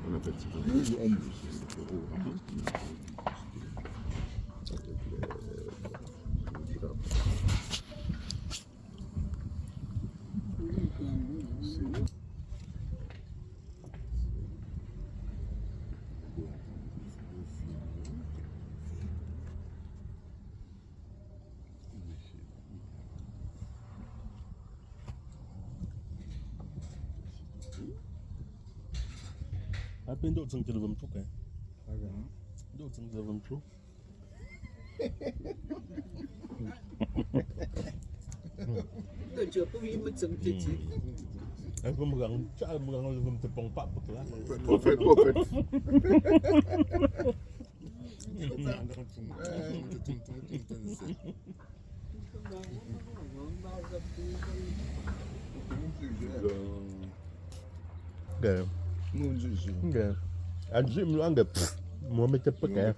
On appelle ça. Apa yang dok sang dalam truk kan? Dok sang dalam truk. Chưa có biết mất dừng thì chỉ. Aku megang dalam tepung pak betul. Prophet. Okay. Okay. Anjing lu anggap mau macam apa kan?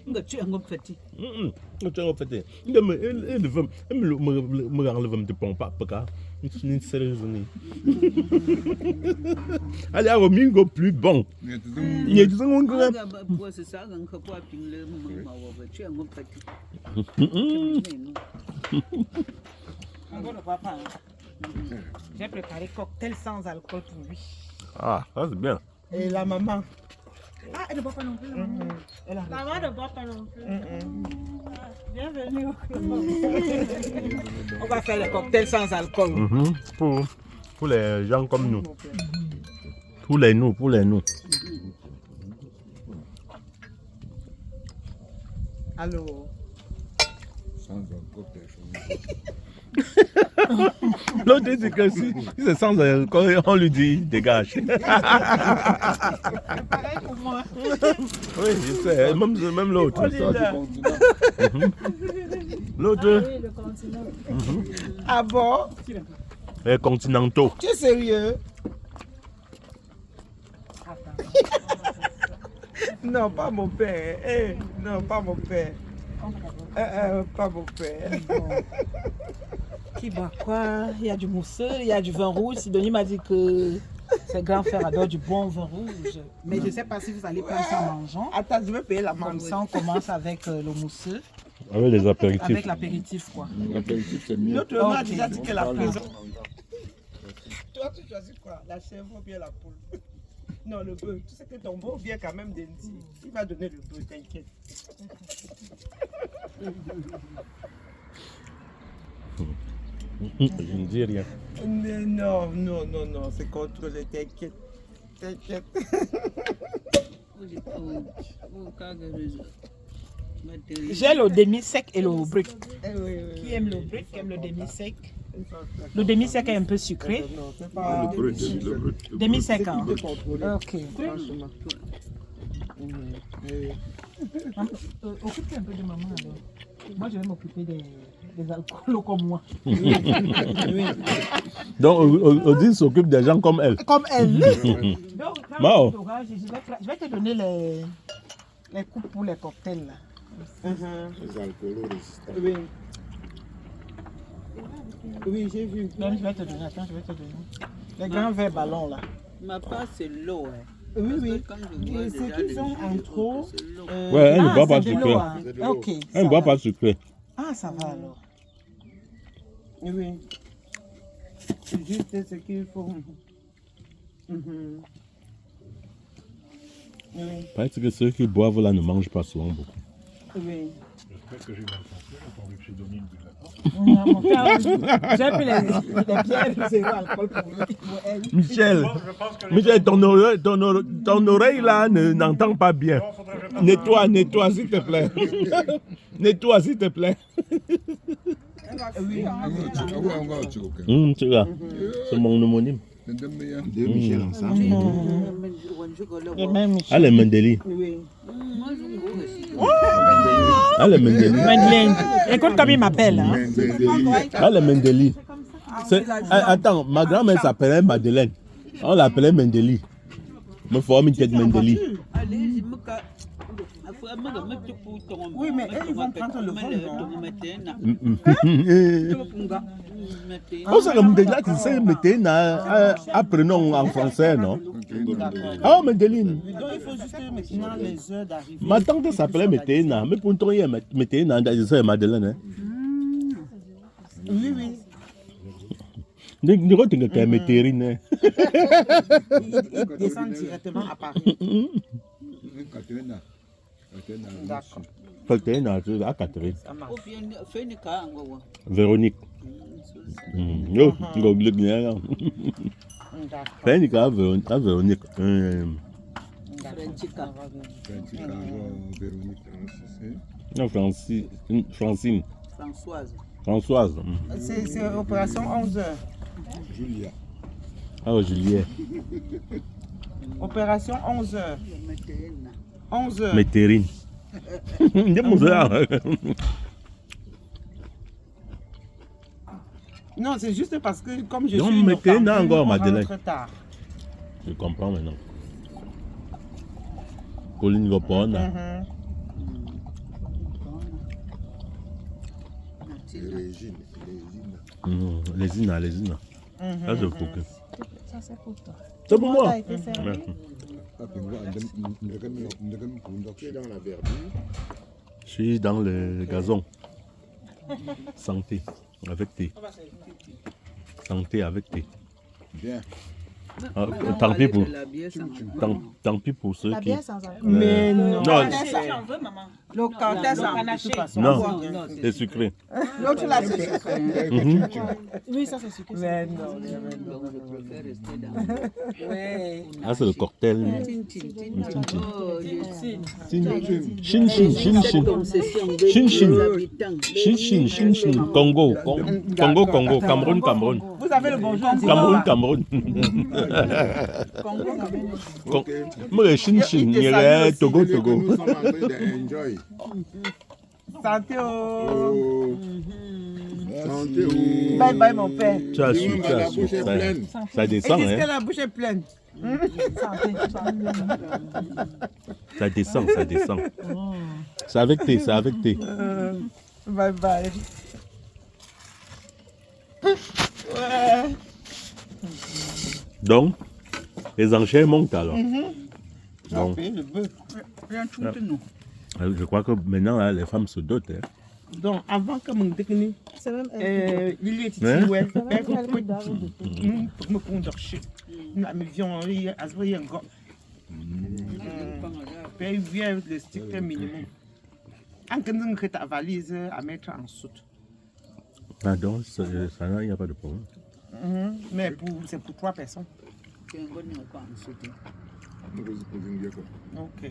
Nggak chuyện không phải đi. Macam apa tu? Dia levam, megang levam tepung pak betul. Ni sérieux ni. Allez, au mingo plus bon. Il y a des gens qui ont. Bữa c'est ça, gần khâu qua pin le màu về chuyện không phải đi. J'ai préparé cocktail sans alcool pour lui. Ah, ça c'est bien. Et la maman. Ah, elle ne boit pas non plus. Elle a Maman ne boit pas non plus. Bienvenue au club. On va faire le cocktail sans alcool. Pour les gens comme nous. Pour les nous. Allô. Sans encore L'autre dit que si c'est sans alcool, on lui dit dégage. Pareil pour moi. Oui, je sais, même l'autre. L'autre, Oui, le continent. Ah bon? les continentaux. Tu es sérieux? Non, pas mon père. Non, pas mon père. Pas mon père. Qui boit quoi? Il y a du mousseux, il y a du vin rouge. Sidonie m'a dit que ses grands frères adorent du bon vin rouge. Mais je ne sais pas si vous allez prendre ça en mangeant. Attends, je vais payer la Comme mangue. ça, on commence avec le mousseux, Avec les apéritifs. avec l'apéritif, quoi. L'apéritif, c'est mieux. L'autre m'a Ok. déjà dit que la prison. Toi, tu choisis quoi? La chèvre ou bien la poule? Non, le bœuf. Tu sais que ton beau vient quand même d'Indy. Il va donner le bœuf, t'inquiète. Je ne dis rien. Non, c'est contre les t'inquiète. J'ai le demi-sec et le brick. Oui. Qui aime le brick, qui aime le demi-sec? Le demi-sec est un peu sucré. Non, c'est pas. Le brut. Demi-sec, hein? C'est contrôlé. Ok. Franchement. Occupe-toi un peu de maman alors. Moi, je vais m'occuper des alcoolos comme moi. Donc, Odile s'occupe des gens comme elle. Comme elle. Donc, quand Mao. tu auras, je vais te donner les coupes pour les cocktails là. Les alcoolos résistants. Oui. Oui, j'ai vu. Même, je vais te donner, attends, je vais te donner. Les grands verres ballons là. Ma part c'est l'eau. Hein. Oui. Quand je vois Et déjà ceux qui les sont gens, en trop. c'est l'eau. Ouais, elle ne Ah, boit pas c'est de sucré. l'eau, hein. C'est de l'eau. Ok. Elle ça ne boit va. pas sucré. Ah, ça va alors. Oui. C'est juste ce qu'il faut. Oui. Parce que ceux qui boivent là ne mangent pas souvent beaucoup. Oui. J'espère que j'ai mal compris, attendu que chez Dominique de la porte. Non, mon frère, j'ai pris les pierres de zéro alcool pour lui. Elle. Michel, Je pense que Michel, ton oreille là n'entend pas bien. Nettoie s'il te plaît. Nettoie s'il te plaît. Oui. Tu vois, c'est mon homonyme. Deux Michel ensemble. Et même Michel. Elle est Mendeli. Oui. Moi, je vois aussi. Elle est Mendeli. Madeleine. Écoute comme il m'appelle. Hein. Elle est Mendeli. Attends, ma grand-mère s'appelait Madeleine. On l'appelait Mendeli. Me forme une tête Mendeli. Allez, je me casse. Oui, mais eux, ils vont prendre le vol, On sait que déjà tu sais Météna, apprenons en français, non? Ah, Médeline. Donc, il faut juste maintenant les heures d'arrivée. Ma tante s'appelait Météna, mais pour toi, il y a Météna, c'est Madeleine. Hein? Oui, oui. Nous retenons que Métérine. Ils descendent directement à Paris. D'accord. Météna, à Catherine. Ça marche. Véronique. Yo, go look bien. D'accord. Véronique. Non, Francine. Françoise. C'est opération 11h. Julia. Ah, Juliette. Opération 11h. 11h. Métérine. Non, c'est juste parce que comme je Non, suis mais t'es noctambule, encore, on va Madeleine. rentrer tard. Je comprends maintenant. Pauline Gopona. Régine. Lésina. Ça, c'est pour que. Ça, c'est pour toi. C'est pour moi. Ça a été servi. Merci. Tu es dans la verdure. Je suis dans le gazon. Santé, avec thé. Santé, avec thé. Bien. Ah, tant pis pour ceux La qui. bière sans alcool. Mais non. Non, J'en veux, maman. Le canter, ça, de toute façon. non, c'est sucré. L'autre là, c'est sucré. Oui, ça c'est sucré. Mais non. Ouais. Ah, c'est le cocktail. Chin. Congo. Cameroun. Vous avez le bonjour. Cameroun. Moi, Chin, Togo. Nous sommes en train d'enjoy. Santé Oh. Santé oh. Bye bye mon père. Tu as su. La bouche est pleine. Ça Et descend, qu'est-ce que hein. la bouche est pleine? Ça descend. C'est avec thé. Bye bye. Ouais. Donc, les enchères montent alors. Donc, Le bœuf. je crois que maintenant, là, les femmes se dotent. Hein. Donc, avant que mon décliné, C'est même il est ici, Hein? ouais. C'est même elle qui dort. Me condorcher. La maison, il y a un gars. Paye bien le strict minimum. En quand tu as ta valise à mettre en soute. Ah, donc, ça, il n'y a pas de problème. Mais c'est pour 3 personnes. Ok.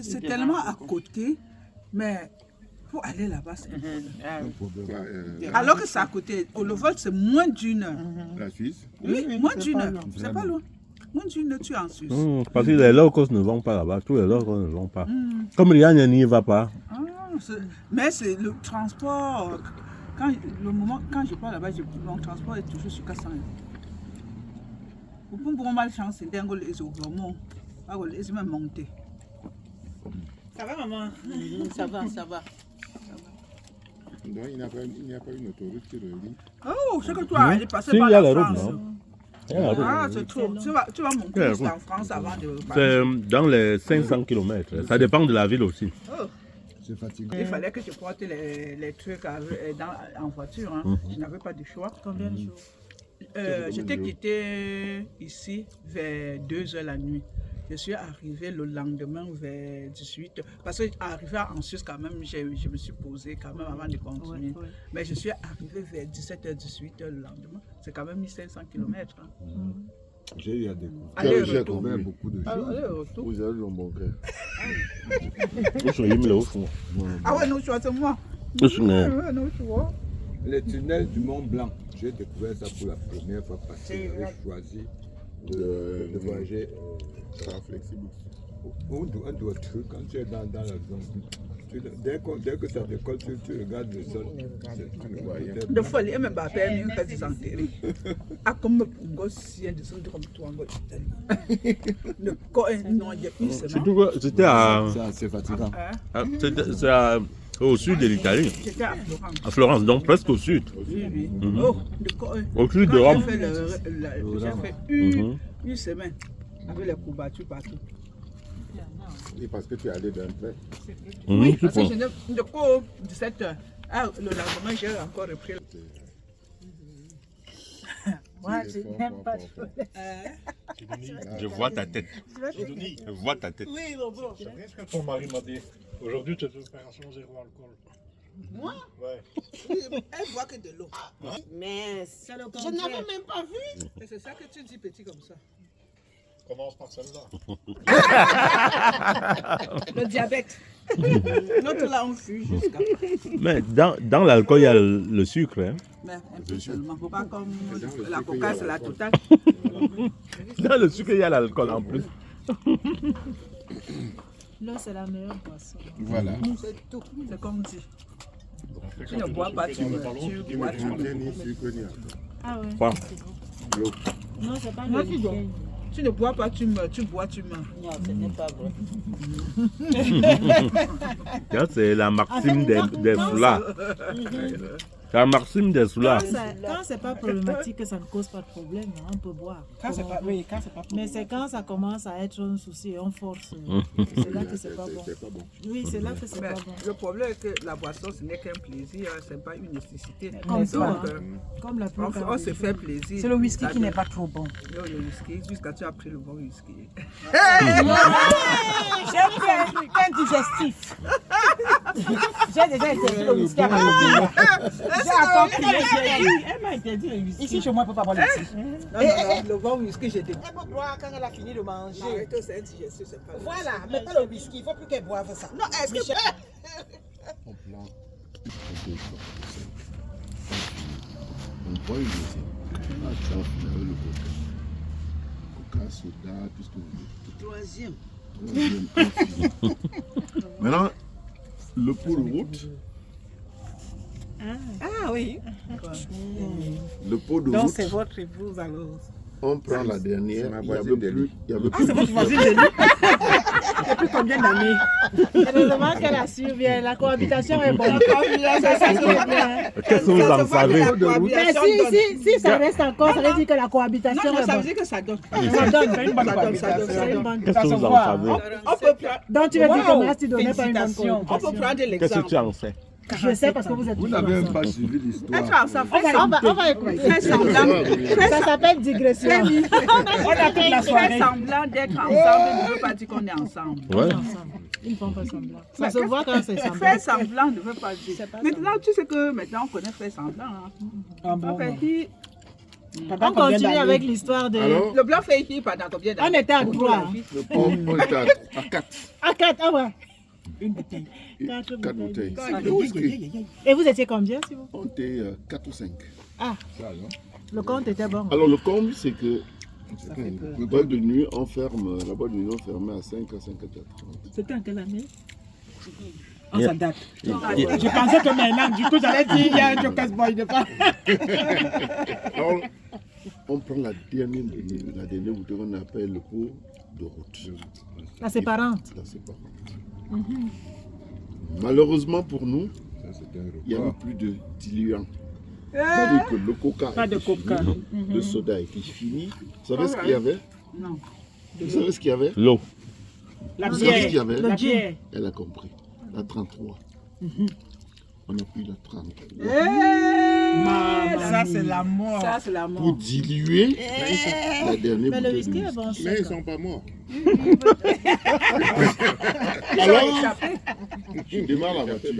C'est tellement à côté, mais pour aller là-bas, c'est alors que c'est à côté. Le vol, c'est moins d'une heure. La Suisse. Oui, moins d'une heure. C'est pas loin. Moins d'une heure, tu es en Suisse. Parce que les locaux ne vont pas là-bas. Tous les locaux ne vont pas. Comme Rian n'y va pas. Mais c'est le transport. Quand je pars là-bas, mon transport est toujours sur 400 euros. Pour bon malchance, c'est dingue les eaux vraiment. Les même monter. Ça va, maman? Ça va. Donc il n'y a pas une autoroute qui relie. Oh, c'est que toi, elle est passée Si, par il y a la la France. route, non? Il y a la route. Ah, c'est trop. Tu vas monter jusqu'en France avant de C'est partir. dans les 500 km. Ça dépend de la ville aussi. C'est fatigant. Il fallait que je porte les trucs en voiture. Hein. Je n'avais pas de choix. Combien de jours? J'étais quitté ici vers 2h la nuit. Je suis arrivé le lendemain vers 18h. Parce qu'arrivé en Suisse, quand même, je me suis posé quand même avant de continuer. Ouais. Mais je suis arrivé vers 17h, 18h le lendemain. C'est quand même 1500 km. Hein. J'ai eu à découvrir. Aller-retour. J'ai découvert beaucoup de choses. Aller-retour. Vous avez le bon cœur. Ah ouais, non, c'est moi. Ouais, non, tu vois. Les tunnels du Mont Blanc, j'ai découvert ça pour la première fois parce que j'avais choisi de voyager flexible. On doit truc quand tu es dans la zone. Dès que ça décolle, tu regardes le sol. Tu ne vois rien. De folie, et même pas permis, une petite santé. Ah, comme un gosse, de son comme toi, un gosse. Le corps, non, il y a une semaine. Surtout que c'était à, C'est fatigant. au sud de l'Italie, J'étais à Florence. à Florence, donc presque au sud. Oui, oui. Mhm. Oh, le corps. Au sud de Quand Rome. j'ai fait une semaine avec les courbatures partout. Et parce que tu es allé d'un trait. Mhm, Parce que c'est je ne cours 17 heures. Ah, le lendemain, j'ai encore repris. Moi, je n'aime pas de Je vois ta tête. Je vois ta tête. Oui, non, bon. C'est vrai ce que ton mari m'a dit. Aujourd'hui, tu as une opération zéro alcool. Moi, Ouais. elle boit que de l'eau. Mais c'est le Je n'avais même pas vu. Et c'est ça que tu dis petit comme ça. Commence par celle-là. Le diabète. L'autre là, on fuit jusqu'à. Mais dans l'alcool, il y a le sucre. Hein. Mais un peu seulement. Faut pas comme la coca, c'est la totale. Dans le sucre, il y a l'alcool en plus. L'eau, c'est la meilleure boisson. Voilà. C'est tout. C'est comme dit. Après, Tu quand ne bois dois pas, souffler tu dans le ballon, tu dis, bois. mais Tu tu bois. Ni sucre ni alcool. Ah ouais. Quoi? L'eau. Non, c'est pas Moi, le tu dois. week-end. Tu ne bois pas, tu meurs. Tu bois, tu meurs. Non, ce n'est pas vrai. Ça, c'est la maxime des soulards. C'est la maxime des soulards. Quand c'est pas problématique, ça ne cause pas de problème, hein, on peut boire. Quand c'est pas, oui, quand c'est pas. Mais c'est quand ça commence à être un souci et on force. C'est là que c'est pas bon. C'est pas bon. Oui, c'est là que c'est Mais pas bon. le problème est que la boisson, ce n'est qu'un plaisir, ce n'est pas une nécessité. Comme tout, hein. Donc, Comme la on plupart. on se fait plaisir. C'est le whisky Ça qui n'est donne- pas trop bon. Non, le whisky, jusqu'à tu as pris le bon whisky. J'ai pris un digestif. J'ai déjà interdit le whisky à ma copine. J'ai encore pris. Elle m'a interdit le whisky. Ici, chez moi, elle ne peut pas boire le whisky. Non, non, le bon whisky, j'ai dit. Elle peut boire quand elle a fini de manger. Arrête, c'est indigestif, c'est pas Voilà, mais pas le whisky. Il ne faut plus qu'elle boive ça. Non, est-ce que. On prend on prend une deuxième. Ah, ça, on finit avec le coca. Coca, soda, tout ce que vous voulez. Troisième. Maintenant, le pour route. Ah oui. Le pot de Donc, route, c'est votre épouse alors. on prend la dernière. c'est ma Il y voisine avait de plus. lit. Il y avait Ah, plus. c'est votre voisine de lui. Depuis combien d'années? Heureusement qu'elle assure bien, la cohabitation est bonne. Qu'est-ce que vous en savez? Mais si ça reste encore, ça veut dire que la cohabitation Non, est ça veut bonne. dire que ça donne. Ça donne, C'est une bonne Ça donne, ça donne, cohabitation. ça donne. bonne. Qu'est-ce que vous en savez? On peut prendre, Donc tu veux dire que Wow, moi, si tu donnais pas une bonne félicitations. on cohabitation. peut prendre Qu'est-ce que l'exemple. tu en sais? Je sais parce que vous êtes Vous toujours n'avez même ensemble. pas suivi Être l'histoire. ensemble, On va écouter. fais semblant. Ça s'appelle digression. On a pris la Fais soirée. semblant d'être ensemble ne veut pas dire qu'on est ensemble. Ouais. Ils ne font pas semblant. Ça se voit quand c'est Faire semblant. semblant ne veut pas dire. pas Maintenant, tu sais que maintenant on connaît faire semblant. Hein. Ah bon, On fait bon. hi. On continue avec l'histoire de... Alors, Le blanc fait hi pendant combien d'années? On était à 3. on était à 4. À 4, ah ouais. Une bouteille. 4 4 bouteilles. bouteilles. De whisky. Et vous étiez combien, s'il vous plaît? On était 4 ou 5. Ah, Ça, non? le compte était bon. Alors, le comble, c'est que Ça fait peur. la boîte de nuit, on ferme. La boîte de nuit, on fermait à 5 à 5 à 4. C'était en quelle année? Oh, ça date. Yeah. Je pensais que maintenant, du coup, j'allais dire, il y a un Joker's Boy de pas. Alors, on prend la dernière bouteille qu'on appelle le pot de route. La séparante. La séparante. Malheureusement pour nous, Ça, c'était un il n'y avait repas. plus de diluant. C'est-à-dire que le coca Pas de était coca. fini, le soda était fini. Vous savez ce qu'il y avait? Non. Vous savez ce qu'il y avait? L'eau. La Vous savez ce qu'il y bière. avait? Le gin. Elle a compris. La 33. On a pris la 33. Ça, c'est la mort. Ça, c'est la Pour mort. diluer la dernière Mais le bouteille whisky de est bon. Mais ils ne sont pas morts. Alors, je démarre la voiture.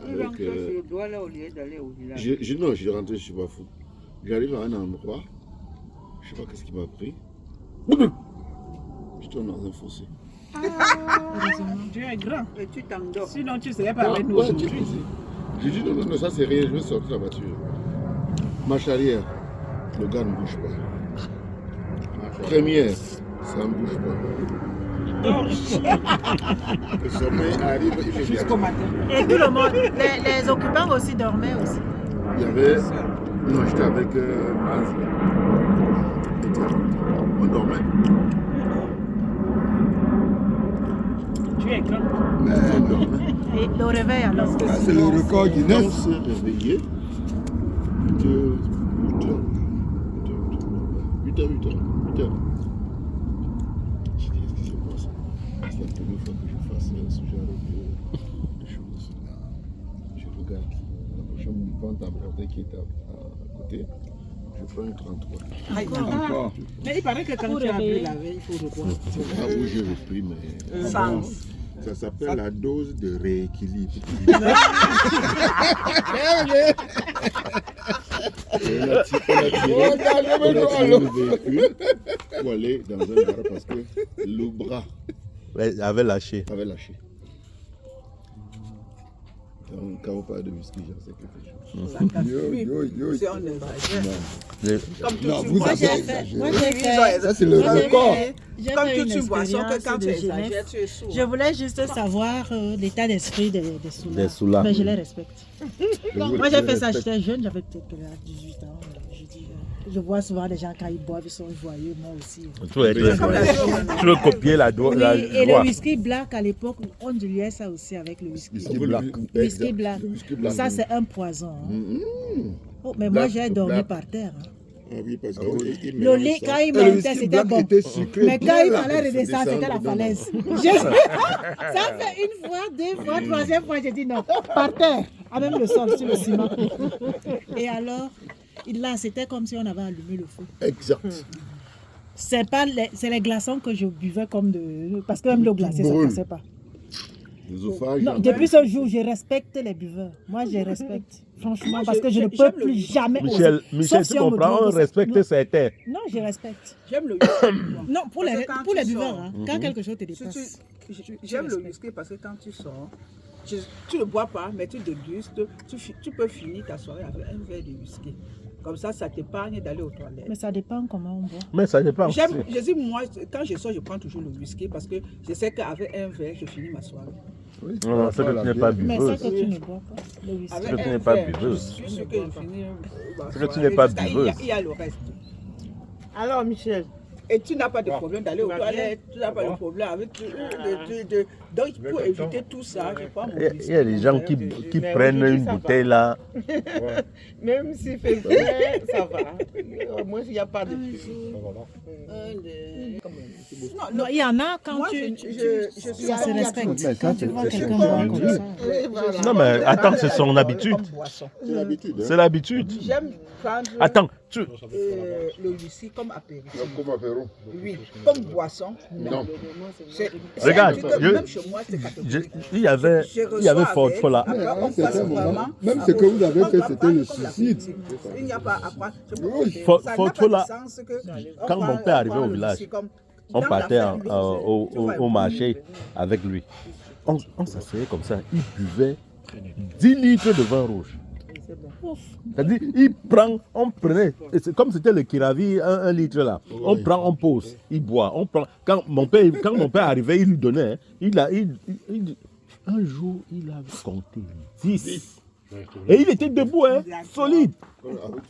Avec, le doigt là au lieu d'aller au village. non, je rentre, je suis pas fou. J'arrive à un endroit, je sais pas qu'est-ce qui m'a pris. Je tombe dans un fossé. Dieu est grand. Et tu t'endors. Sinon, tu ne serais pas avec nous Ouais, aujourd'hui. j'ai dit non, non, non, ça c'est rien, je vais sortir la voiture. Marche arrière, le gars ne bouge pas. Première, ça ne bouge pas. Le sommeil arrive Jusqu'au immédiatement. matin. Et tout le monde, les occupants aussi dormaient aussi. Il y avait... Non, j'étais avec Mazi. On dormait. Tu es grand. On dormait. Et le réveil alors. Ah, c'est le record Guinness. On s'est réveillé de 8h. J'ai dit, qu'est-ce qui se passe? C'est la première fois que je fasse ce genre de choses. Je regarde la prochaine vente à Bretagne qui est à côté. Je prends une 33. Encore. Mais il paraît que quand tu as bu la veille, il faut reboire. C'est là où j'ai repris, mais ça s'appelle la dose de rééquilibre. On a tiré le véhicule pour aller dans un bar parce que le bras avait lâché. lâché. Donc, quand on parle de whisky, j'en sais quelque chose. Yo. C'est un exagère. Comme Non, tout vous Moi, avez j'ai exagéré. moi, j'ai fait. Ça, c'est le moi, j'ai record. fait- j'ai Comme fait toute une boisson, que expérience quand tu de exagères, jeunesse. tu es sourd. Je voulais juste savoir l'état d'esprit des soulats. Des soulats. Mais je les respecte. Moi, Je j'ai fait ça, respecte. j'étais jeune, j'avais peut-être 18 ans. Je dis, je vois souvent des gens quand ils boivent, ils sont joyeux, moi aussi. Tu veux copier la Oui, la et joie. le whisky black à l'époque, on diluait ça aussi avec le whisky. Whisky black. Whisky black. Le whisky black. Ça, c'est un poison. hein. Mhm. Oh, mais Black, moi, j'ai dormi black. par terre. hein. Ah oui, parce que il Le mélange lait, ça. quand il Et le montait, whisky c'était black bon. était sucré. Mais quand bien il là, fallait faut redescendre, c'était la descendre falaise. dedans. Ça fait une fois, deux fois, troisième fois, j'ai dit non. Par terre, à même le sol, sur le ciment. Et alors, là, c'était comme si on avait allumé le feu. Exact. C'est pas c'est les glaçons que je buvais comme de... Parce que même le glacé, ça ne Brûle. passait pas. L'œsophage. Non, depuis ce jour, je respecte les buveurs. Moi, je respecte. Franchement, parce que je ne peux j'aime le plus whisky. jamais Michel, oser. Michel, Sauf tu si on me comprends, on demande ça. respecte Non, certains. non, je respecte. J'aime le whisky. Non, pour Parce les, que quand pour tu les buveurs, sors, hein, quand quelque chose te Si dépasse. J'aime le whisky parce que quand tu sors, tu ne bois pas, mais tu dégustes, tu peux finir ta soirée avec un verre de whisky. Comme ça t'épargne d'aller aux toilettes. Mais ça dépend comment on boit. Mais ça dépend. aussi. Je dis, moi, quand je sors, je prends toujours le whisky parce que je sais qu'avec un verre, je finis ma soirée. Oui. Non, c'est que tu n'es pas Mais ça buveuse. que tu ne bois pas, le whisky. Avec que tu un n'es pas verre, buveuse. Je suis sûr que je finis ma C'est que tu soirée. n'es pas Jusqu'à- buveuse. Il y a le reste. Alors, Michel, Et tu n'as pas de problème d'aller aux va bien? toilettes, tu n'as pas de problème avec... Donc, pour éviter tout ça, je prends mon whisky. Il y a des gens qui Mais prennent aujourd'hui, une ça va. bouteille là. même s'il fait frais, ça va. Au moins, il n'y a pas de pluie. Non, il y en a quand Moi, tu... je suis Ça se à- respecte. Mais ça, Quand tu c'est- vois c'est quelqu'un comme boire comme ça. Non, mais attends, c'est son habitude. Comme boisson. C'est l'habitude. C'est l'habitude. J'aime prendre Attends, tu... le whisky comme apéritif. Comme apéro. Oui, comme boisson. Non. Regarde, Même chez moi, c'est il catégorie. y avait Fort Fola. Après, on c'est passe un vraiment. moment. Même ce que vous avez fait, c'était le suicide. Il n'y a pas à quoi. Fort Ça n'a pas Fola, de sens que on quand prend- mon père on arrivait prend au le village, whisky comme on dans partait la famille, au marché avec lui. On s'asseyait comme ça, il buvait 10 litres de vin rouge. C'est-à-dire, on prenait, et c'est comme c'était le Kiravi, un litre là. On prend, on pose, il boit, on prend. Quand mon père arrivait, il lui donnait. Un jour, il a compté 10. Et il était debout, hein, solide.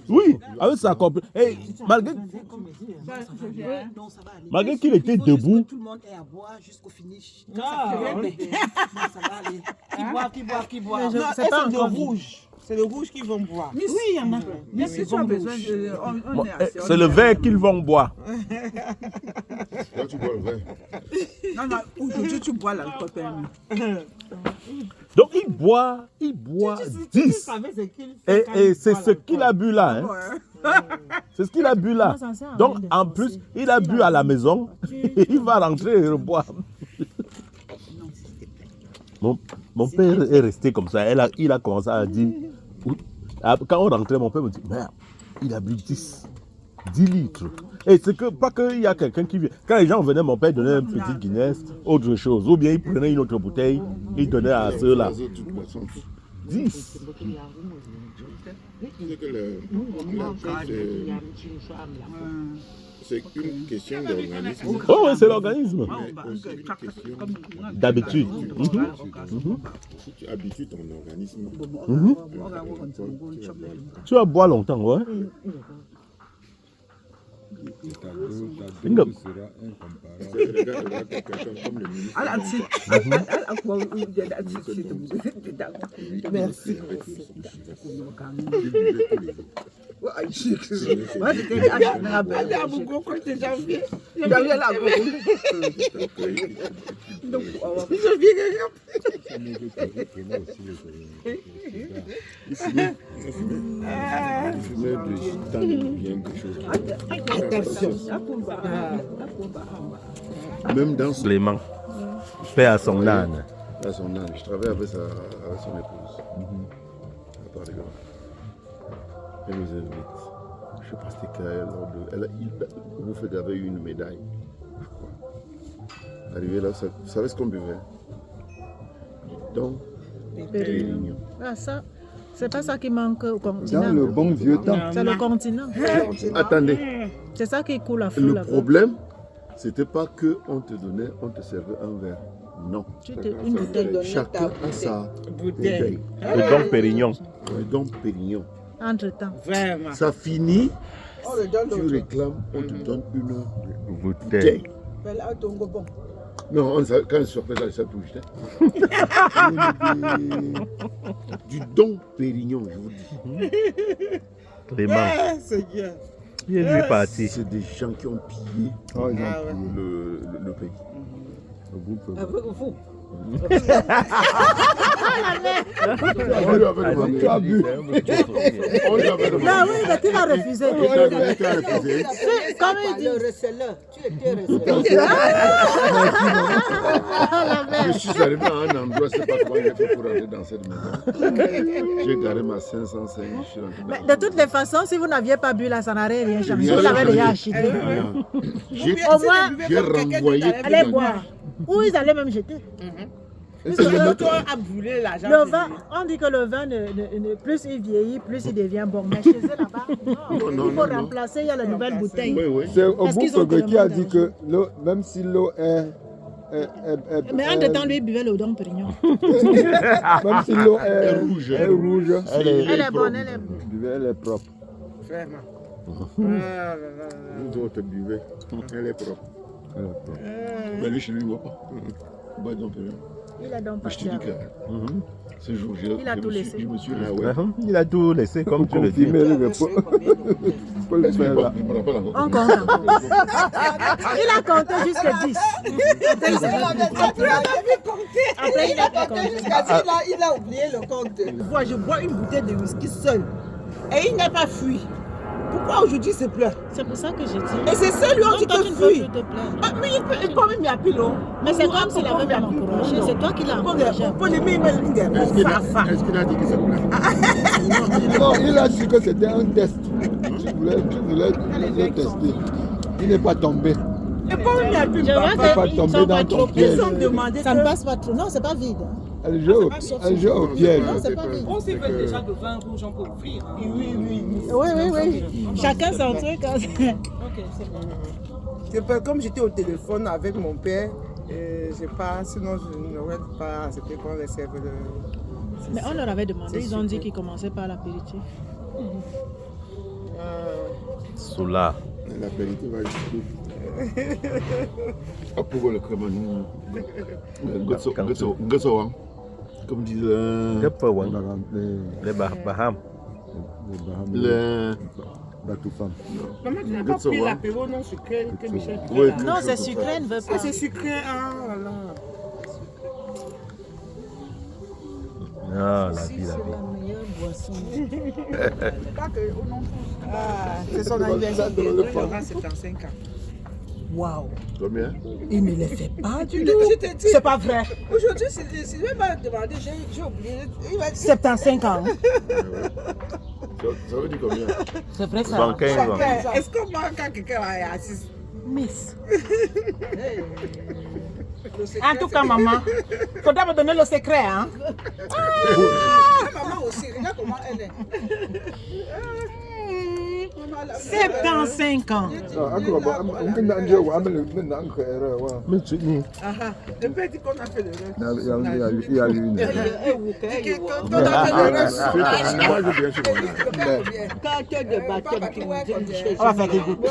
Oui, avec sa compagnie. Et malgré qu'il était debout, Tout le monde est à boire jusqu'au finish. Ah, oui. Ça va aller. Qui boit. Mais je- Non, c'est pas c'est le encore dit. rouge. C'est le rouge qu'ils vont boire. Oui, il y en a. Mais si tu as besoin de... on est assez- c'est le verre qu'ils vont boire. Là, tu bois le vin. Non, non, aujourd'hui, tu bois l'alcool permis. Donc il boit 10. Et c'est ce qu'il a bu là. Hein. Ouais. C'est ce qu'il a bu là. Moi, ça sert à Donc rien de en forcer. plus, il a bu à la maison. Il va rentrer et reboire. Mon père est resté comme ça. Il a commencé à dire. Quand on rentrait, mon père me dit, merde, il a bu 10 litres. Et c'est que, pas qu'il y a quelqu'un qui vient. Quand les gens venaient, mon père donnait un petit Guinness, autre chose. Ou bien il prenait une autre bouteille, il donnait à ceux-là. Les autres boissons. 10. C'est que c'est une question d'organisme. Oh, ouais, c'est l'organisme. Mais aussi une question D'habitude. Si tu habitues ton organisme, Tu vas boire longtemps, ouais. regarde quelqu'un comme le ministre. Merci. Moi, j'étais à Bougon quand j'étais janvier. Janvier là. Donc, je viens fumait de gitane bien quelque chose. Même dans son, Clément. Paix à son âne. à son âge, je travaillais avec son épouse. À Paris. Elle nous invite. Je sais pas si c'était qu'elle, il vous fait avait eu une médaille, je crois. Arrivé là, vous savez ce qu'on buvait? Du thon Pérignon. Ah, ça, c'est pas ça qui manque au continent. Dans le bon vieux temps. C'est le continent. Attendez, C'est ça qui coule à fond le là-bas. problème, c'était pas que on te servait un verre. Non. Une bouteille. Chacun a sa bouteille. Le Dom Pérignon. Le Dom Pérignon. Entre-temps. Vraiment. Ça finit, On le donne tu l'autre. réclames, on te donne une Bouteille. bouteille. Mais là, ton bon. Non, quand je sortais ça, ça touche. Du Dom Pérignon, je vous dis. Clément. Ah, Seigneur. Il est lui parti. C'est des gens qui ont pillé Oh, ils ont Ah ouais. le pays. le groupe. Avec vous. On lui avait demandé. Tu as bu. On lui avait demandé. Non, oui, mais tu vas refuser. Tu as refusé. Comme il dit. Le receleur. Tu étais receleur. Je suis arrivé à un endroit, je ne sais pas comment j'ai fait pour rentrer dans cette maison. J'ai garé ma 505. Je suis rentré Mais dans de toutes les façons, si vous n'aviez pas bu là, ça n'aurait rien changé. Rien Vous l'avez changé. déjà acheté. Rien. J'ai Au moins, j'ai renvoyé tout allez le boire. Ou ils allaient même jeter. Toi a brûlé l'argent. Le vin, on dit que le vin, plus il vieillit, plus il devient bon. Mais chez eux là-bas, non. Non, Il faut non. remplacer, il y a la nouvelle bouteille. Oui, oui. C'est Parce qu'ils ont Obufogue qui a tellement dit que l'eau, même si l'eau est. Mais en temps, lui, il buvait le Dom Pérignon. Même si l'eau est rouge. est rouge, Elle est bonne, elle est bonne. elle est propre. Vraiment. Nous autres buvez. Elle est propre. Elle est propre. Mais lui, chez lui, il ne voit pas. Bah, donc, Il a donc je te parti dis que avec. ce jour, Il a tout laissé. Je me suis réveillé. Il a tout laissé, comme tu le dis. Confirmer le repos. Faut le faire là. Je me rappelle encore. On compte encore. Il a compté jusqu'à 10. Après, il a pas compté. Il a oublié le compte. Moi, je bois une bouteille de whisky seul. Et il n'a pas fui. Pourquoi aujourd'hui c'est plein? C'est pour ça que j'ai dit. Et c'est ceux lui ont dit Toi, que tu ne peux fuis. plus te plaindre. Ah, mais il peut quand même y appeler l'eau. Mais c'est comme s'il avait même encouragé. C'est toi qui l'as encouragé. Est-ce qu'il a dit que c'est plein? Non, il a dit que c'était un test. Tu voulais le tester. Il n'est pas tombé. Et quand il y a plus Je vois pas qu'ils tomber sont dans pas ton trop piège. Ils ont demandé Ça ne que... passe pas trop. Non, c'est pas vide. Elle joue au piège. Non, c'est pas vide. On s'est fait déjà de vin rouge, on peut ouvrir. Oui, oui. Oui. Chacun son truc. Hein. Ok, c'est bon. C'est pas comme j'étais au téléphone avec mon père, j'ai pas, sinon je n'aurais pas accepté qu'on les serve le... Mais on leur avait demandé. C'est Ils ont dit super. qu'ils commençaient par l'apéritif. Soula. L'apéritif va jusqu'au. Approuve le crème. Gotsowan. Comme disait. Les Bahamas. Le. Batoufam. Maman, tu n'as pas pris l'apéro non sucré que Michel prenait Oui. là? Non, c'est sucré, elle ne veut Ah, pas. c'est sucré, ah là là. Ah, la vie, la vie. meilleure boisson. C'est son anniversaire de il aura 75 ans. Waouh. Combien? Il ne les fait pas du tout. C'est pas vrai. Aujourd'hui, si je vais pas demander, j'ai oublié. Il va dire 75 ans. Ça veut dire combien? C'est vrai ça. 75 ans. Est-ce qu'on voit quand quelqu'un est assis? Miss. En tout cas, maman, faudra me donner le secret, hein. Maman aussi, regarde comment elle est. 75 ans. Mais tu dis, Le père dit qu'on a fait le rêve. Il y a eu une. Quand on a fait le rêve, Moi, je viens chez moi. On va faire des gouttes.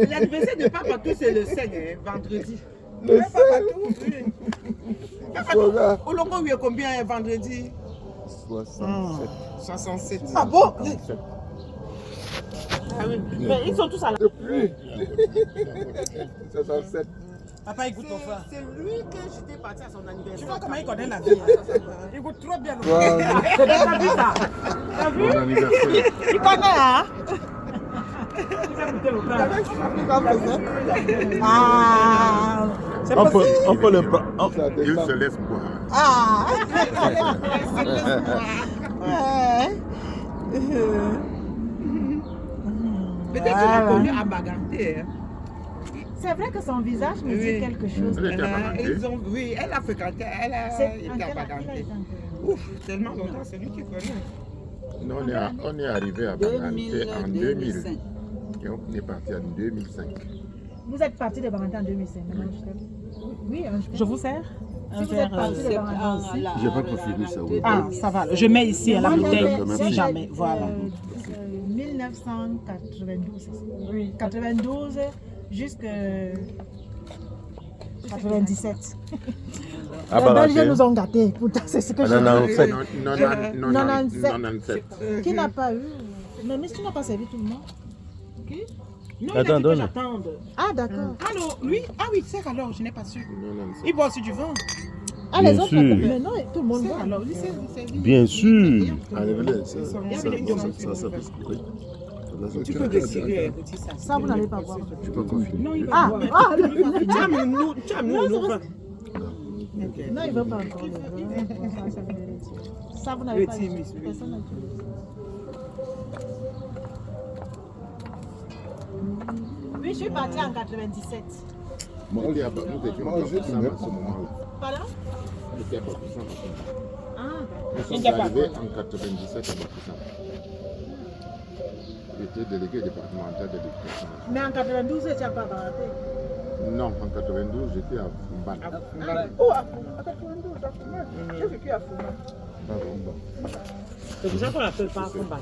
l'anniversaire de Papa Tout, c'est le 5, vendredi. Le Olongo, oui, combien vendredi? 67. 67. Ah bon? Ah oui. Mais ils sont tous à la... Depuis 67. Papa, il goûte ton frère. C'est lui que j'étais parti à son anniversaire. Tu vois comment il connaît la vie. Il goûte trop bien. Voilà. T'as vu ça? T'as vu? Bon anniversaire. Il connaît, hein? Ah, c'est on possible. peut le prendre. Ça Il descend. se laisse boire. Ah. Peut-être que tu l'as connu à Baganté. C'est vrai que son visage me dit Oui. quelque chose. Elle était à Baganté. Oui, elle a fréquenté, elle a C'est été en à quelle Baganté. année? Ouf, tellement longtemps, c'est lui qui connaît. Non, on est arrivé à Baganté en 2000. Et on est parti en 2005. Vous êtes parti de Barantin en 2005. Oui, Je vous sers Si vous êtes parti de Barantin aussi. J'ai pas préféré ça. Oui. Ah, ça va. Je mets ici à la Moi, bouteille, j'avais- si jamais. Voilà. 1992, c'est ça? Oui. 92 jusqu'à 97. Ah, Les bah, Belges nous ont gâtés. Pourtant, c'est ce que je non, dis. 97. Qui n'a pas eu? Non, mais tu n'as pas servi tout le monde. Non, Attends, il a dit que donne. j'attende. Ah, d'accord. Allô, lui? Ah oui, c'est alors, je n'ai pas su. Il boit aussi du vin. Ah, Bien les autres, sûr. mais non, tout le monde C'est boit. alors, lui, c'est lui. Bien sûr. Allez, venez, ça peut se couper. Tu peux retirer, petit ça. Ça, vous n'allez pas boire. Tu peux confier. Non, il va Ah, boire. ah, Tu as mis nous, tu as mis nous, nous, non, il ne veut pas encore le vin. Ça, vous n'avez pas. Retire, monsieur. Personne n'a tué. Oui, je suis partie en 97. Moi, nous étions pas ensemble à ce moment-là. Pardon? Nous étions pas ensemble à ce moment-là. Ah, Nous sommes arrivés en 97 à Bakoussan. J'étais délégué départemental de l'éducation. mais en 92, tu n'as pas baraté. Non, en 92, j'étais à Fumban. Oh, à 92, à Fouman. J'ai vécu à Fouman. C'est pour ça qu'on l'appelle pas Fumba.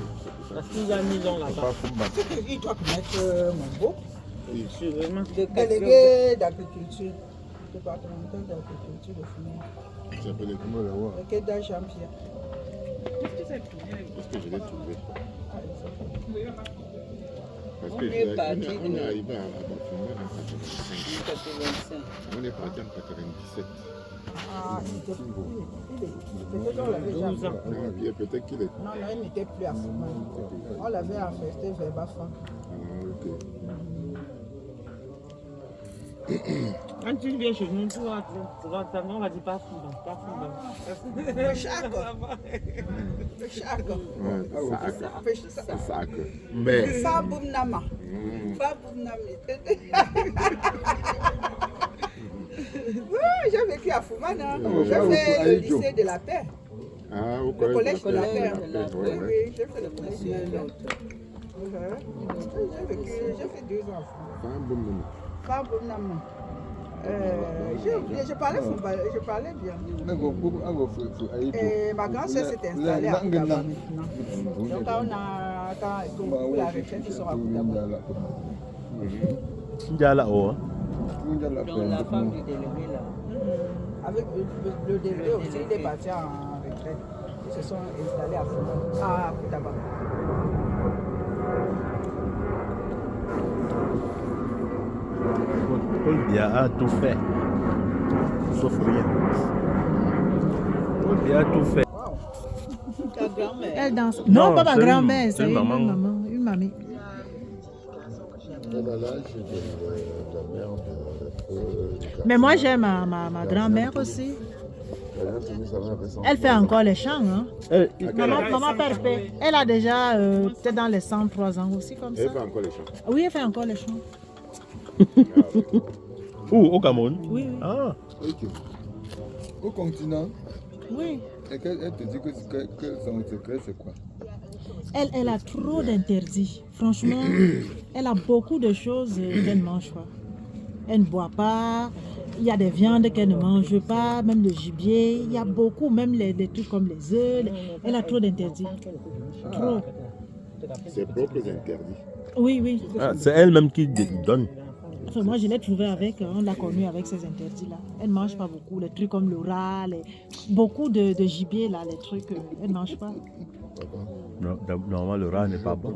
Parce qu'il y a 1000 ans là-bas. Il doit connaître mon beau. Sûrement. Délégué d'agriculture, départemental d'agriculture de Fouman. Ça s'appelait comment là-bas? Le quai Jean-Pierre. Parce que je l'ai trouvé. Parce que on est arrivé à Fumban en 85. On est parti en 97. Ah, il était plus. Peut-être qu'on l'avait déjà fait. Ah, puis peut-être qu'il est. Non, non, il n'était plus à Fouman. On l'avait affecté vers Bafan. Ok. Quand tu viens chez nous, tu vas t'attendre, on va dire pas Fumba, pas Fumba. Le chac. Le chac. Ouais, Ça. sac. Mais. Fa boum nama. Fa boum nami. Oui, j'ai vécu à Fouman. Hein. J'ai fait le lycée de la paix. Ah, au Le collège de la paix. ouais, Oui, ouais. oui, j'ai fait le collège de la paix. J'ai fait 2 ans. Femme, bon moment. Fa boum nama. J'ai oublié, je parlais bien. Et ma grand-sœur s'est installée à Koutaba maintenant. Donc quand pour la retraite, ils sont à Koutaba. Déjà là-haut. Hein. Avec le délégué aussi, il est parti en retraite. Ils se sont installés à Koutaba. Paul Biya a tout fait. Sauf rien. Paul Biya a tout fait. Ta grand-mère. Elle danse. Non, Non, pas ma c'est une- grand-mère, c'est c'est une une maman. maman, une mamie. Mais moi, j'ai ma grand-mère aussi. Elle fait encore les chants. Hein. Maman Perpé, elle a déjà peut-être dans les 103 ans aussi comme ça. Elle fait encore les chants. Oui, elle fait encore les chants. Où? Au Cameroun? Oui, oui. Ah, Ok. Au continent, Oui. et qu'elle te dit que son secret, c'est quoi? Elle a trop d'interdits. Franchement, elle a beaucoup de choses qu'elle ne mange pas. Elle ne boit pas. Il y a des viandes qu'elle ne mange pas, même le gibier. Il y a beaucoup, même des trucs comme les œufs. Elle a trop d'interdits. Trop. Ses propres interdits. Oui, oui. ah, c'est elle-même qui donne. Enfin, moi, je l'ai trouvée avec, on l'a connue avec ces interdits-là. Elle ne mange pas beaucoup, les trucs comme le rat, beaucoup de gibier, là, les trucs, elle ne mange pas. Non, normalement, le rat n'est pas bon.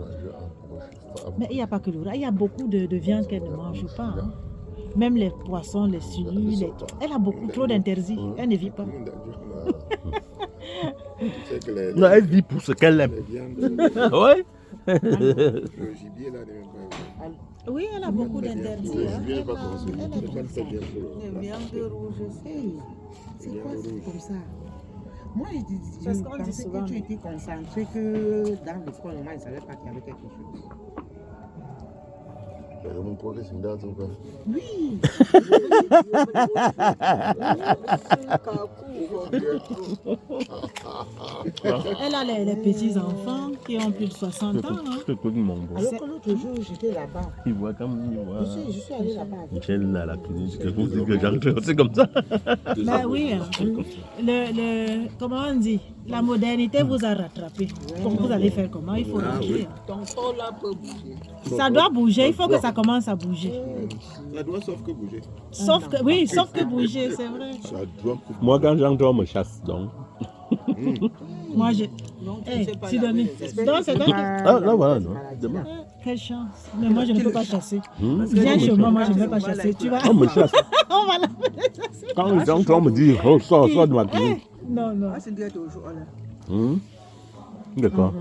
Mais il n'y a pas que le rat, il y a beaucoup de viande qu'elle ne mange pas. Hein. Même les poissons, les sulis, elle a beaucoup trop d'interdits. Elle ne vit pas. Non, elle vit pour ce qu'elle aime. Ouais. Le gibier, là, n'est même pas. Oui, elle a beaucoup d'interdits. Le Hein. gibier n'est pas consommé. Elle a C'est pas très bien pour Les viandes rouges, c'est quoi c'est comme ça? Moi, je C'est ce qu'on dit pensais souvent, que tu mais- étais concentré, que dans le corps, moi, je ne savais pas qu'il y avait quelque chose. Mon progrès, c'est une date ou quoi? Oui. Elle a les petits-enfants qui ont plus de 60 ans. Hein. Je te mon bon. Alors que l'autre jour, j'étais là-bas. Il voit comme il voit. Je suis allée là-bas. Michel, là, la cuisine, c'est quelque chose que j'arrive, c'est comme ça. Bah oui, hein. Comment on dit? La modernité vous a rattrapé. Donc vous allez faire comment? Il faut bouger. Ton corps là peut bouger. Ça doit bouger, il faut que ça commence à bouger. Ça doit sauf que bouger. Sauf que, oui, sauf que bouger, c'est vrai. Ça doit Moi, quand j'entre, on me chasse, donc. Moi, j'ai. Hey, Sidonie. Donc, c'est donc. Ah, là, voilà, non. Demain. Quelle chance. Mais moi, je ne peux pas chasser. Viens chez moi, moi, je ne vais pas chasser. Tu vas. On me chasse. On va la. Quand j'entre, on me dit, oh, sors de ma cuisine. Non, non. C'est direct au jour là. D'accord.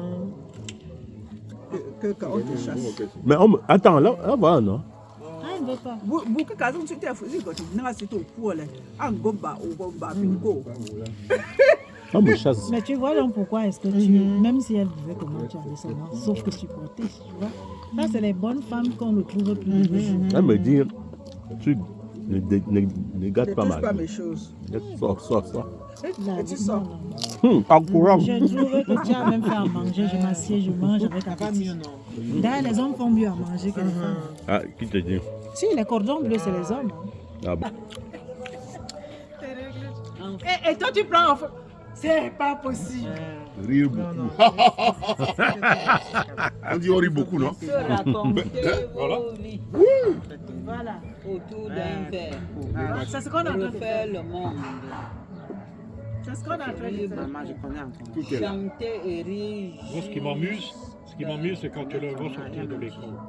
Que quand on te chasse. Mais on me... Attends, là, voilà, non. Ah, elle ne veut pas. Beaucoup de cas, on se dit que tu n'as pas été au poids là. Un gomba ou gomba, bingo. On me chasse. Mais tu vois donc pourquoi est-ce que tu, même si elle vivait comment tu as descendant, sauf que tu protèges, tu vois. Ça, c'est les bonnes femmes qu'on ne trouve plus. Elle me dit, tu ne gâte pas Ne ma touche pas vie. mes choses. Sors. Là, tu non, sors. non. En courant. Je trouve que tu as même fait à manger, je m'assieds, je mange avec appétit. D'ailleurs, les hommes font mieux à manger que les femmes. Ah, qui te dit? Si, les cordons bleus, c'est les hommes. Ah bon. Et toi, tu prends en photo. C'est pas possible. rire beaucoup. On dit on rit beaucoup, non? Se raconter Voilà. vos vies Voilà. autour d'un verre. C'est ce qu'on a en train de Refaire faire. le monde. C'est ce qu'on a en train de faire. Maman, je connais encore. Tout est là. Chanter et rire. Moi, ce qui m'amuse, c'est quand tu le vois sortir de l'école.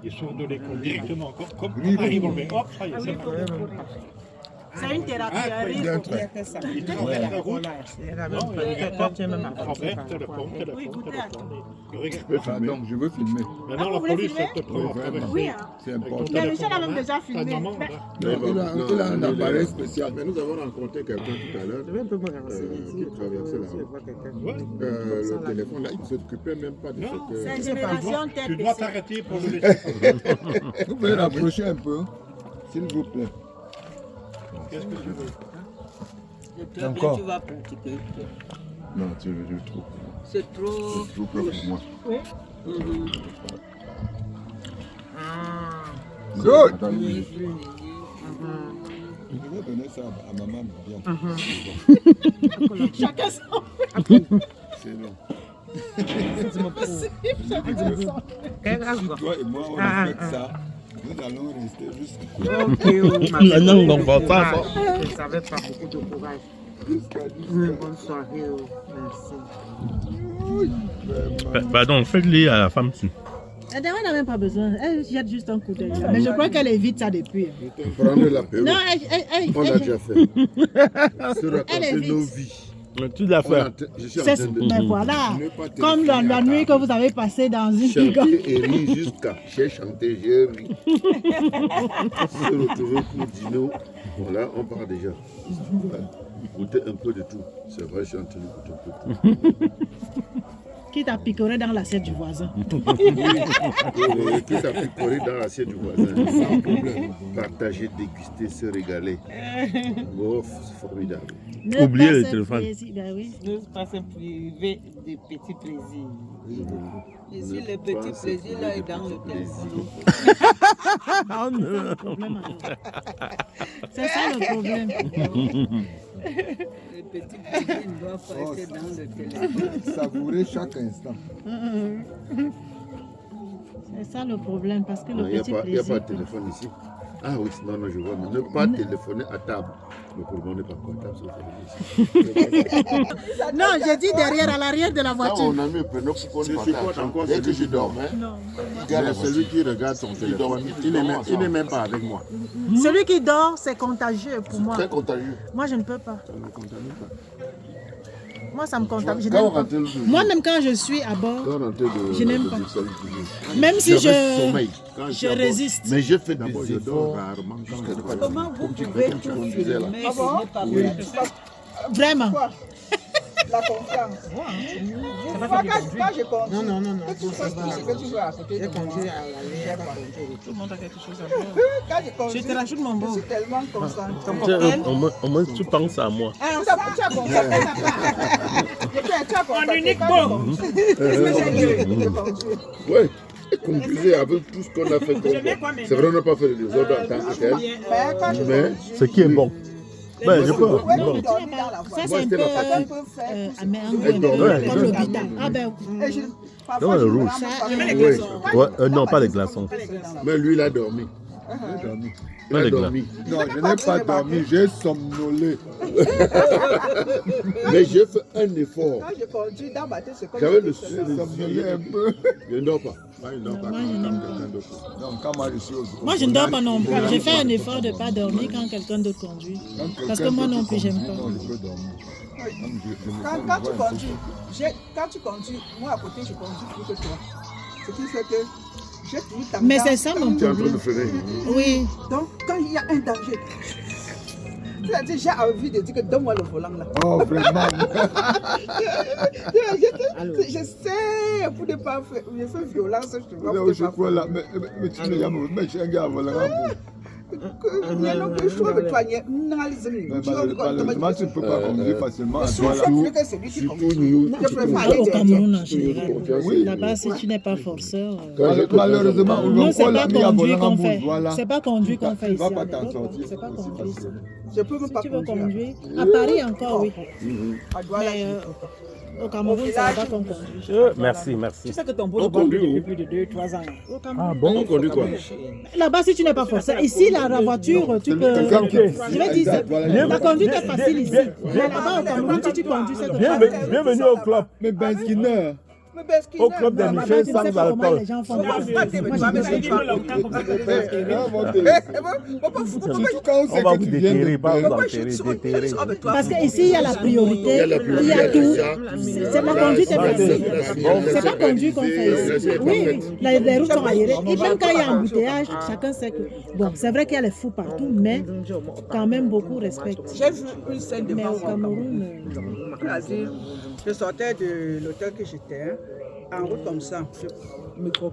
Il sort de l'école directement, comme on arrive au hop, ça y est, c'est parti. C'est une thérapie. Ah, il y a un truc. Il traverse la route, Elle a même non, pas il même traverse, téléphone. Il regarde. Pardon, je veux filmer. Maintenant, la police, elle te prend après. Oui, hein. C'est Avec ton important. Mais téléphone Michel a en même main. déjà Ta filmé. maman, Mais- là. Il a un appareil spécial. Mais nous avons rencontré quelqu'un tout à l'heure Je vais un peu me renseigner. qui traversait la Si je route. vois quelqu'un. Ouais. Le téléphone là, il ne s'occupait même pas de Non. ce que. C'est une génération Tu tête dois baissée. t'arrêter pour le laisser. Vous pouvez l'approcher un peu, s'il vous plaît. Qu'est-ce que tu veux? Toi, Encore. tu vas pratiquer. Non, tu veux trop. C'est trop. C'est trop peur pour moi. Good. Attendez. Je vais donner ça à maman bien. Chacun son. C'est long. Toi et moi, on respecte ça. Nous allons rester jusqu'à Maintenant, on comprend ça. Je ne savais pas, beaucoup de courage. Bonne soirée. Merci. Pardon, faites-le à la femme. Elle n'a même pas besoin. Elle jette juste un coup d'œil. Mais je crois qu'elle évite ça depuis. Prendre l'apéro. Non, On l'a déjà fait. Se Elle raconter évite. nos vies. Tu l'as On fait. a- Je suis en train c'est. de Mais voilà. ne pas Comme la téléphoner à nuit que table. vous avez passée dans une figure. Chanter et rire jusqu'à. J'ai chanté, j'ai ri. Se retrouver pour dîner. Voilà, on part déjà. Voilà. Goûter un peu de tout. C'est vrai, je suis en train de goûter un peu de tout. Qui t'a picoré dans l'assiette du voisin. Qui t'a picoré dans l'assiette du voisin, sans problème. Partager, déguster, se régaler. Oh, c'est formidable. Ne Oubliez pas le se téléphone. plaisir, ben oui. Ne pas se priver des petits plaisirs. Ici, Ne le pas petit se plaisir là priver est de dans le petits téléphone. Problème, alors. C'est ça le problème. Le petit plaisir ne doit pas être dans le téléphone. Savourer chaque instant. C'est ça le problème parce que Non, le il n'y a, petit pas de plaisir. téléphone ici. Ah oui, non, je vois. Mais ne pas téléphoner à table. Mais pour moi, on n'est pas quoi à table, sauf Non, j'ai dit derrière, à l'arrière de la Quand voiture. on a mis un péno pour qu'on est dès que je dormais, Regarde, celui qui regarde son téléphone, il n'est même pas avec moi. Celui qui dort, c'est contagieux pour moi. très contagieux. Moi, je ne peux pas. Ça ne contamine pas. Moi, ça me contamine. Je Quand on n'aime pas. rentre de- Moi-même, quand je suis à bord, quand on rentre de- je n'aime de pas. Bruxelles, même si j'avais sommeil. Quand je j'étais à bord. résiste. Mais j'ai fait D'abord, des je dors efforts. rarement quand je Jusqu'à dors. Comment vous Comme tu pouvez comme tu tout conduisais là. filmer, Ah ce bon? n'est pas Oui. vrai. Vraiment. La confiance. C'est pas Moi, toi qui quand conduis. je conduis, Non, non, non, non. que tu fasses tout ce que tu veux à côté de J'ai moi. conduit à l'aller, à conduire. Tout le monde a quelque chose à faire. Quand je conduis, Je te rajoute mon je beau. suis tellement concentrée. Au moins, tu penses à moi. Tu as constaté. Tu as constaté. unique quand beau. je conduis. Je conduis. Oui. Et conclusez avec tout ce qu'on a fait. C'est vrai, on n'a pas fait de désordre en tant que tel. Mais quand je Mais conduis, Ce qui est bon. Ben, je peux. ouais, Bon. tu dors dans la Ça, voiture. c'est un peu c'était la Chacun peut faire tout ce comme l'hôpital. Ah ben, Et je- Non, parfois, le je me rouge. rends Ça, pas je mets compte. les Oui. Ouais, non, pas les glaçons. Mais lui, il a dormi. Il Pas a les dormi. Non, je n'ai pas dormi, j'ai somnolé. Mais j'ai fait un effort. Quand je conduis dans ma tête, c'est comme J'avais le je sous fais. les Somnolé yeux. un peu. Je ne dors pas. Moi, il dort pas Moi, je quand n'aime quelqu'un d'autre. Donc, quand moi je suis au moi, je ne dors pas non plus. J'ai fait un effort de ne pas dormir quand quelqu'un d'autre conduit. Parce que moi non plus, j'aime pas. Non, je peux dormir. Quand tu conduis, moi à côté, je conduis plus que toi. Ce qui fait que j'ai toujours tendance. Mais c'est ça mon Tu es en train de problème. freiner. Oui. Donc, quand il y a un danger, c'est-à-dire, j'ai envie de dire que donne-moi le volant là. Oh, vraiment. J'essaie pour ne pas faire. Je fais violence, je te vois. Là où je crois là, mais tu me dis, mais j'ai un gars à voler un bout. Malheureusement, tu ne peux pas conduire facilement à toi là. Surtout nous, Je préfère Au aller Cameroun en toujours général. confiance. Oui. Là-bas, si tu n'es pas forceur. Malheureusement, on Non, ne c'est croit pas là, mais à conduit voler un qu'on bout. fait. Voilà. C'est pas conduit qu'on fait Tu ici. ne vas pas en t'en Europe, sortir. c'est pas aussi conduit. facilement. Je peux même Si pas tu veux conduire. conduire, à Paris encore, oui. À Douala, Mais au Cameroun, c'est là-bas qu'on conduit. Merci, merci. Tu sais que ton beau On le voit conduit depuis où? plus de 2-3 ans. Au Cameroun. Ah bon? On conduit quoi? Là-bas, si tu n'es pas forceur. Ici, la voiture, tu peux. Quelqu'un qui- Je vais dire, la conduite est facile ici. Mais là-bas, au Cameroun, si tu conduis, c'est Bienvenue au club. Mais Ben Skinner, Au club des Là-bas, Michel tu ne sais sans pas comment alcool. les gens font. Moi, Moi, je je ne ne sais sais pas. surtout quand on sait On va que vous tu viens de déterrer, pas vous Ben. enterrer, déterrer. Parce qu'ici, il y a la priorité, Il y a la il y a priorité, tout. il y a- C'est la conduite est facile. C'est pas conduit qu'on fait ici. Oui, les routes sont aérées. Et même quand il y a embouteillage, chacun sait que. Bon, c'est vrai qu'il y a les fous partout, mais quand même beaucoup respectent. J'ai vu une scène Mais devant au moi. Cameroun, Je sortais de l'hôtel que j'étais, en route comme ça.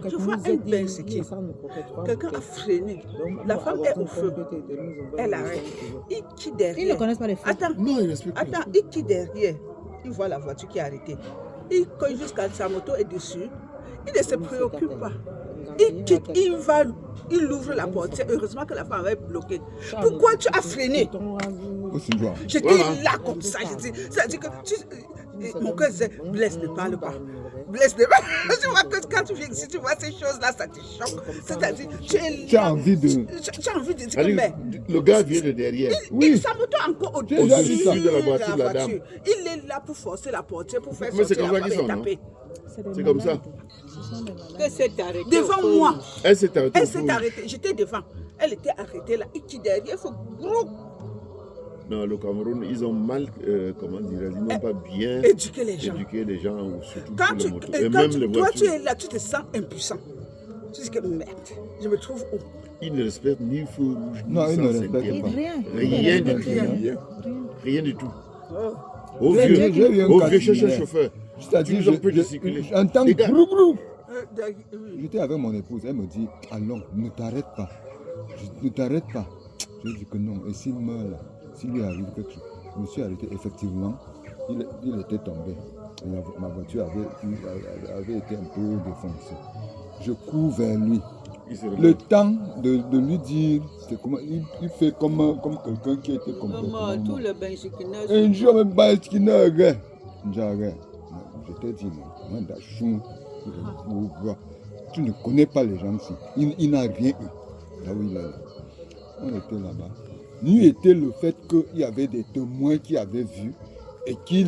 Je vois un bain qui quelqu'un a freiné. La femme est au feu. Elle arrête. Il qui ils ne derrière. connaissent pas les fous. Attends, Non, il respecte pas. attends, il qui derrière. Il voit la voiture qui est arrêtée. Il cogne jusqu'à sa moto est dessus. Il ne se préoccupe pas. Il quitte, il va, il ouvre la porte. Heureusement que la femme avait bloqué. Pourquoi tu as freiné? Aussi droit. J'étais Voilà. là comme ça. C'est-à-dire que mon cœur disait, Blaise ne parle pas. Blaise ne parle pas. Tu vois que quand tu viens ici, tu vois ces choses-là, ça te choque. C'est-à-dire, tu es Tu as là. envie de. Tu as envie de dire que, Allez, mais. le gars vient de derrière. Oui. Sa moto encore J'ai déjà vu au-dessus ça. de la voiture de la dame. Il est là pour forcer la portière, pour faire Mais c'est sortir comme la ça qu'ils femme et sont, taper. C'est comme ça. Que c'est arrêté. Devant moi, Elle s'est arrêtée. elle s'est arrêtée. J'étais devant. Elle était arrêtée là. Et qui derrière, il faut gros Non, le Cameroun, ils ont mal, comment dirais-je, ils n'ont pas bien éduquer les gens. éduqué les gens, ou surtout Quand sur tu, les motos. quand Et même tu- les toi, tu voitures. es là, tu te sens impuissant. Tu dis que merde, je me trouve où? Ils ne respectent ni feu rouge, ni Non, ils ne sens respectent interdit. pas. Rien du tout. Rien. Rien du tout. Oh. Au J'ai vieux, vu un au cas vieux, similaire. cherche un chauffeur. C'est-à-dire, Ils ont peu de circuler. j'entends Les gars. brou brou. Oui. J'étais avec mon épouse, elle me dit, allons, ne t'arrête pas. Ne t'arrête pas. Je lui ai dit que non. Et s'il meurt là, s'il lui arrive quelque chose, je me suis arrêté. Effectivement, il était tombé. Et ma voiture avait été un peu défoncée. Je cours vers lui. Le temps de lui dire, c'est comment, il fait comme quelqu'un qui était complètement Tout mort. le benchikineur. Un jour, même pas ce qu'il n'a rien. Je t'ai dit, non, moi, Dachou, tu ne connais pas les gens ici. Il n'a rien eu. Là où il est. On était là-bas. Nuit était le fait qu'il y avait des témoins qui avaient vu et qui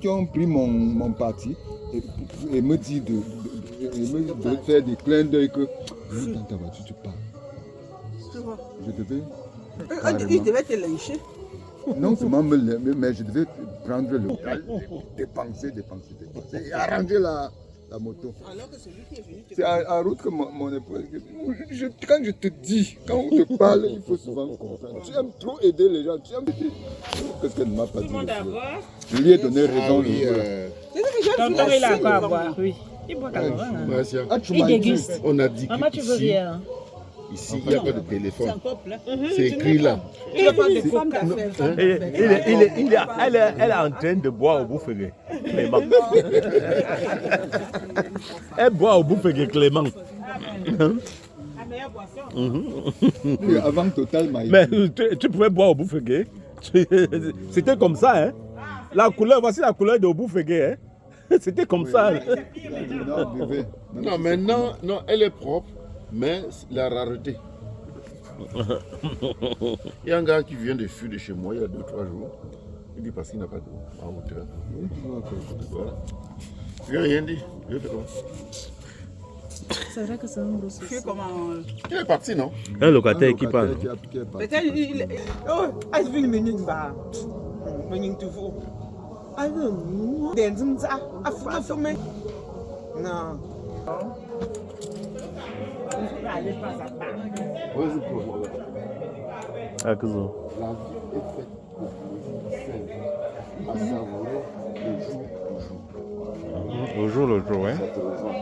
ont pris mon parti et me dit de faire des clins d'œil que dans ta voiture tu pars. Je devais. Il devait te lyncher. Non seulement mais je devais prendre le dépenser et arranger la moto. Alors que c'est lui qui est venu te C'est en route que mon épouse. Quand je te dis, quand on te parle, il faut souvent comprendre. Tu aimes trop aider les gens. Tu aimes. Qu'est-ce qu'elle ne m'a pas dit? Je lui ai donné raison. Tonton, il a encore à boire, oui. Il boit quand même. Ah, tu Il m'as dit. déguste. On a dit Maman, tu veux qu'ici, rien? ici, il n'y a pas de téléphone. encore plein. C'est écrit là. Tu ne parles de femme d'affaires. Elle est en train de boire au bouffet Clément. Elle boit au bouffet Clément. Avant Total m'a Mais tu pouvais boire au bouffet. C'était comme ça, hein. La couleur, voici la couleur de bouffet, hein. C'était comme ça. Non, buvez. Non, maintenant, non, elle est propre, mais la rareté. Il y a un gars qui vient de fuir de chez moi il y a 2-3 jours. Il dit parce qu'il n'a pas d'eau en hauteur. Voilà. Je n'ai rien dit. Je fais quoi? C'est vrai que c'est un gros souci. Comment. Il est parti, non? Un locataire qui parle. Peut-être il. Oh, est-ce qu'il me dit bah? Me dit tout faux. Ah non, des zumza. Afumé. Non. Ah, que ça. La vie est faite pour saine, à savourer le jour. Au jour le jour, hein. Ça te rejoint.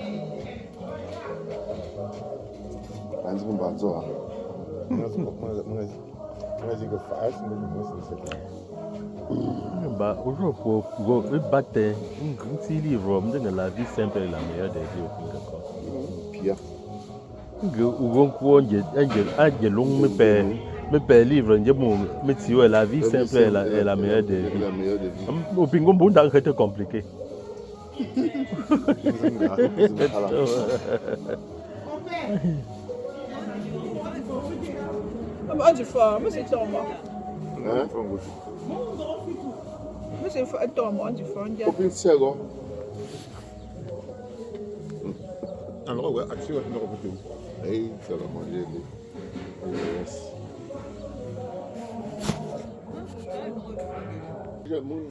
Bah, aujourd'hui, pour battre un petit livre, la vie simple est la meilleure des vies au Pingakon. Pire. La vie simple est la meilleure des vies. La meilleure des vies. Au Pingon, bon, c'est compliqué. Ah, du fort, mais c'est toi, moi. Hein? Mais c'est toi, moi, du fort. Copine Sego. Alors, ouais, action, on va reposer. Et ça va manger les. Moi,